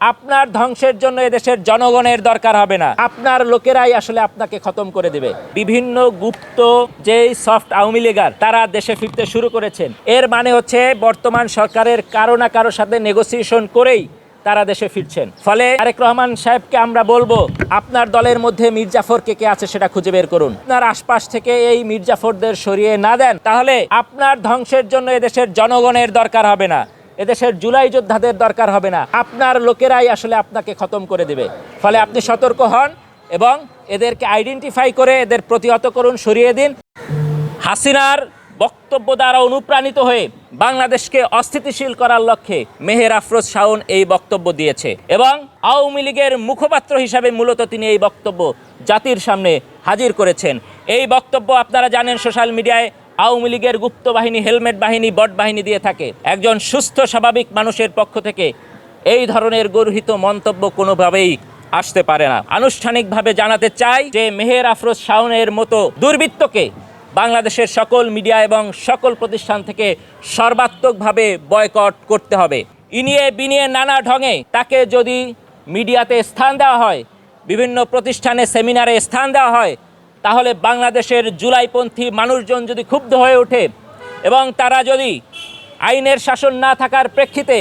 আপনার ধ্বংসের জন্য এদেশের জনগণের দরকার হবে না, আপনার লোকেরাই আসলে আপনাকে খতম করে দিবে। বিভিন্ন গুপ্ত যেই সফট আওয়ামী লীগার তারা দেশে ফিরতে শুরু করেছেন। এর মানে হচ্ছে বর্তমান সরকারের কারো না কারো সাথে নেগোসিয়েশন করেই তারা দেশে ফিরছেন। ফলে তারেক রহমান সাহেবকে আমরা বলবো, আপনার দলের মধ্যে মীর জাফর কে আছে সেটা খুঁজে বের করুন। আপনার আশপাশ থেকে এই মীর জাফরদের সরিয়ে না দেন, তাহলে আপনার ধ্বংসের জন্য এদেশের জনগণের দরকার হবে না, এদেশের জুলাই যোদ্ধাদের দরকার হবে না, আপনার লোকেরাই আসলে আপনাকে খতম করে দেবে। ফলে আপনি সতর্ক হন এবং এদেরকে আইডেন্টিফাই করে এদের প্রতিহত করুন, সরিয়ে দিন। হাসিনার বক্তব্য দ্বারা অনুপ্রাণিত হয়ে বাংলাদেশকে অস্থিতিশীল করার লক্ষ্যে মেহের আফরোজ শাওন এই বক্তব্য দিয়েছে এবং আওয়ামী লীগের মুখপাত্র হিসাবে মূলত তিনি এই বক্তব্য জাতির সামনে হাজির করেছেন। এই বক্তব্য আপনারা জানেন সোশ্যাল মিডিয়ায় আওয়ামী লীগের গুপ্ত বাহিনী, হেলমেট বাহিনী, বট বাহিনী দিয়ে থাকে। একজন সুস্থ স্বাভাবিক মানুষের পক্ষ থেকে এই ধরনের গর্হিত মন্তব্য কোনোভাবেই আসতে পারে না। আনুষ্ঠানিকভাবে জানাতে চাই যে মেহের আফরোজ শাওনের মতো দুর্বৃত্তকে বাংলাদেশের সকল মিডিয়া এবং সকল প্রতিষ্ঠান থেকে সর্বাত্মকভাবে বয়কট করতে হবে। ইনিয়ে বিনিয়ে নানা ঢঙে তাকে যদি মিডিয়াতে স্থান দেওয়া হয়, বিভিন্ন প্রতিষ্ঠানে সেমিনারে স্থান দেওয়া হয়, তাহলে বাংলাদেশের জুলাইপন্থী মানুষজন যদি ক্ষুব্ধ হয়ে ওঠে এবং তারা যদি আইনের শাসন না থাকার প্রেক্ষিতে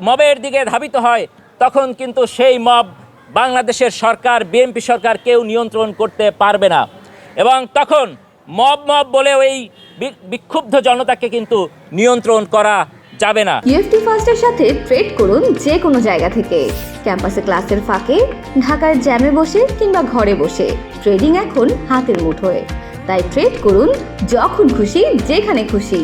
মবের দিকে ধাবিত হয়, তখন কিন্তু সেই মব বাংলাদেশের সরকার, বিএনপি সরকার কেউ নিয়ন্ত্রণ করতে পারবে না এবং তখন মব বলেও এই বিক্ষুব্ধ জনতাকে কিন্তু নিয়ন্ত্রণ করা যাবে না। ইউএফটি ফার্স্টের সাথে ট্রেড করুন যে কোনো জায়গা থেকে, ক্যাম্পাসে ক্লাসের ফাঁকে, ঢাকার জ্যামে বসে কিংবা ঘরে বসে। ট্রেডিং এখন হাতের মুঠোয়, তাই ট্রেড করুন যখন খুশি, যেখানে খুশি।